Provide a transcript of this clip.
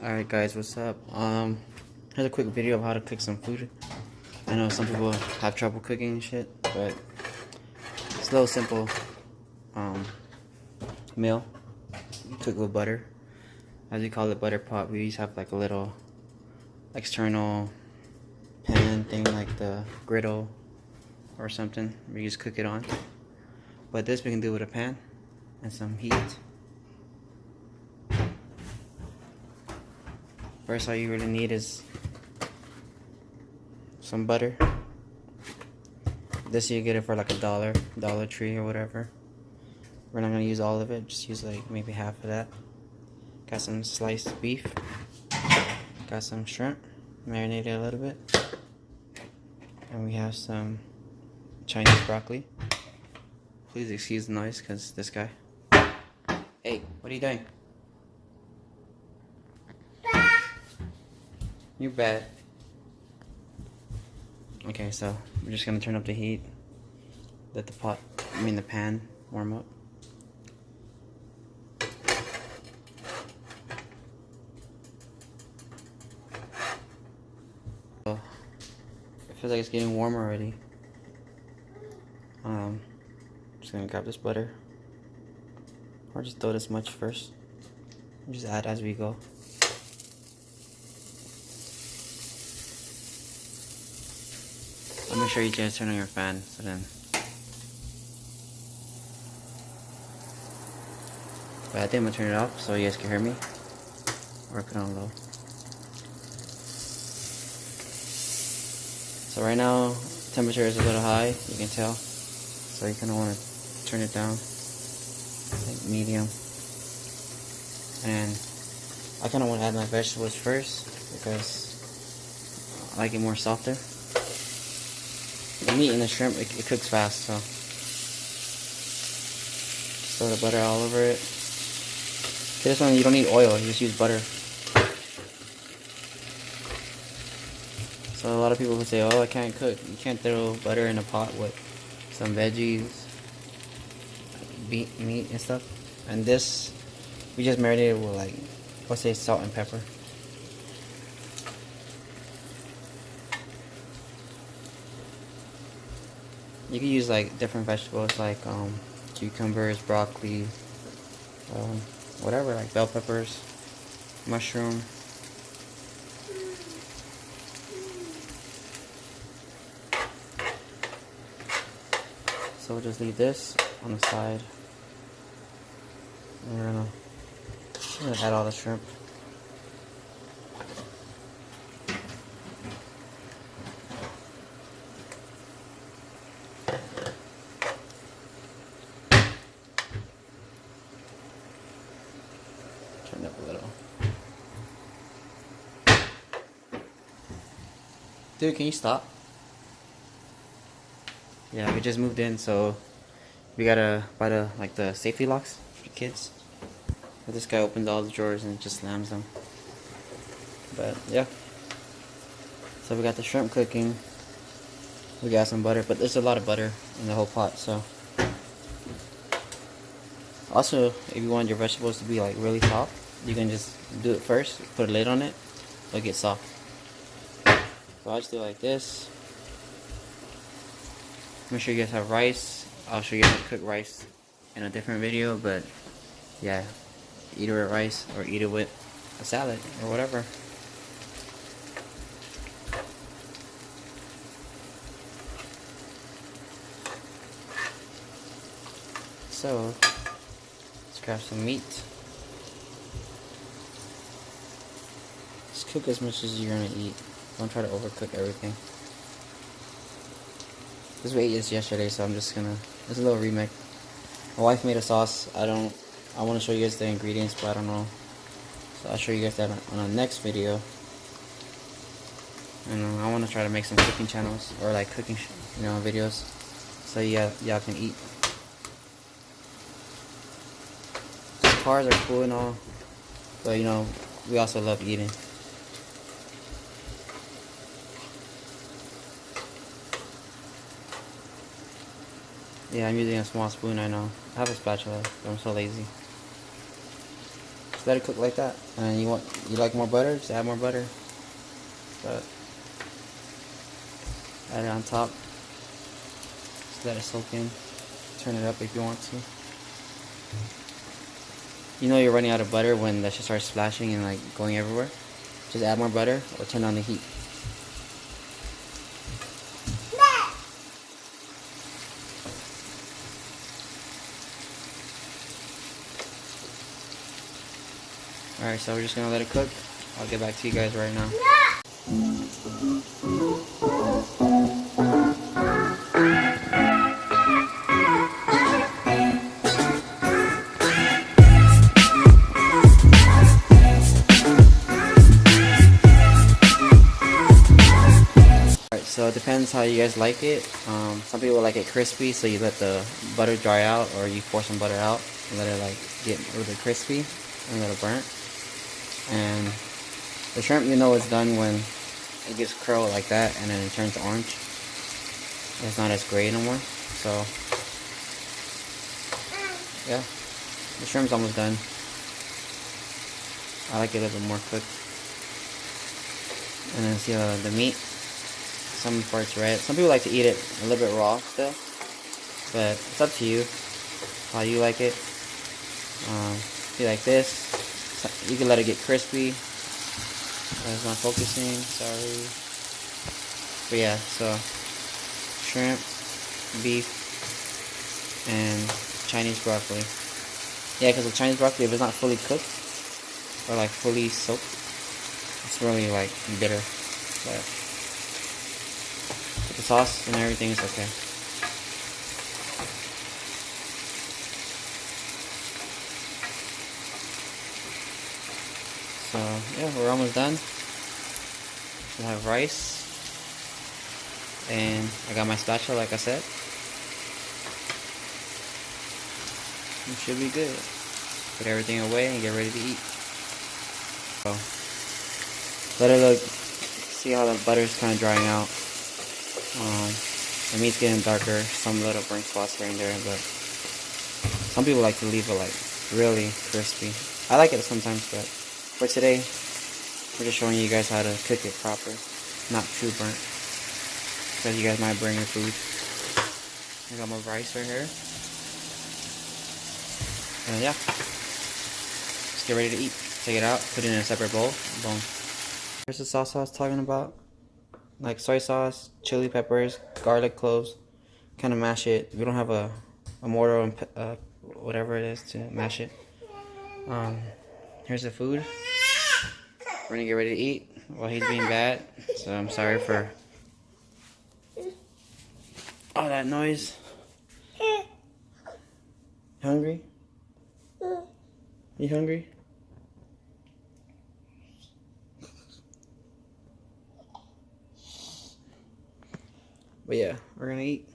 Alright guys, what's up? Here's a quick video of how to cook some food. I know some people have trouble cooking and shit, but it's a little simple meal. Cook with butter. As we call it, butter pot. We just have like a little external pan thing like the griddle or something. We just cook it on. But this we can do with a pan and some heat. First, all you really need is some butter. This you get it for like $1, Dollar Tree or whatever. We're not gonna use all of it, just use like maybe half of that. Got some sliced beef. Got some shrimp, marinated a little bit. And we have some Chinese broccoli. Please excuse the noise, cause this guy. Hey, what are you doing? You're bad. Okay, so we're just gonna turn up the heat. Let the the pan warm up. So, it feels like it's getting warm already. Just gonna grab this butter. Or just throw this much first. Just add as we go. Make sure you guys turn on your fan, so then. But I think I'm gonna turn it off so you guys can hear me. Or put it on low. So right now, temperature is a little high, you can tell. So you kind of want to turn it down, like medium. And I kind of want to add my vegetables first because I like it more softer. The meat and the shrimp, it cooks fast, so just throw the butter all over it. For this one, you don't need oil, you just use butter. So a lot of people would say, oh, I can't cook. You can't throw butter in a pot with some veggies, meat and stuff. And this, we just marinated with like, let's say salt and pepper. You can use like different vegetables like cucumbers, broccoli, whatever, like bell peppers, mushroom. So we'll just leave this on the side. And we're gonna add all the shrimp. Turn it up a little. Dude, can you stop? Yeah, we just moved in, so we gotta buy the safety locks for kids. But this guy opens all the drawers and just slams them. But yeah. So we got the shrimp cooking. We got some butter, but there's a lot of butter in the whole pot, so. Also, if you want your vegetables to be like really soft, you can just do it first, put a lid on it, it'll get soft. So I'll just do it like this. Make sure you guys have rice. I'll show you how to cook rice in a different video, but yeah, eat it with rice or eat it with a salad or whatever. So let's grab some meat. Just cook as much as you're gonna eat. Don't try to overcook everything. This we ate this yesterday, so I'm just gonna. It's a little remake. My wife made a sauce. I want to show you guys the ingredients, but I don't know. So I'll show you guys that on the next video. And I want to try to make some cooking channels or like cooking, videos, so y'all can eat. Cars are cool and all, but we also love eating. Yeah, I'm using a small spoon, I know. I have a spatula, but I'm so lazy. just let it cook like that. And you like more butter, just add more butter. But add it on top. Just let it soak in. Turn it up if you want to. You know you're running out of butter when that shit starts splashing and like going everywhere. Just add more butter or turn on the heat. Alright, so we're just gonna let it cook. I'll get back to you guys right now. Alright, so it depends how you guys like it. Some people like it crispy, so you let the butter dry out, or you pour some butter out and let it like get a little bit crispy and a little burnt. And the shrimp, you know, it's done when it gets curled like that and then it turns orange. It's not as gray no more. So yeah, the shrimp's almost done. I like it a little bit more cooked. And then see the meat. Some parts red. Some people like to eat it a little bit raw still, but it's up to you how you like it. If you like this, you can let it get crispy. It's not focusing, sorry. But yeah, so shrimp, beef, and Chinese broccoli. Yeah, because the Chinese broccoli, if it's not fully cooked or like fully soaked, it's really like bitter. But with the sauce and everything, it's okay. So yeah, we're almost done. We have rice, and I got my spatula, like I said. It should be good. Put everything away and get ready to eat. So let it look. See how the butter's kind of drying out. The meat's getting darker. Some little burnt spots here and there, but some people like to leave it like really crispy. I like it sometimes, but for today, we're just showing you guys how to cook it proper, not too burnt, because you guys might burn your food. I got my rice right here, and yeah, let's get ready to eat. Take it out, put it in a separate bowl. Boom. Here's the sauce I was talking about, like soy sauce, chili peppers, garlic cloves. Kind of mash it. We don't have a mortar and whatever it is to mash it. Here's the food. We're gonna get ready to eat while he's being bad. So I'm sorry for all that noise. Hungry? You hungry? But yeah, we're gonna eat.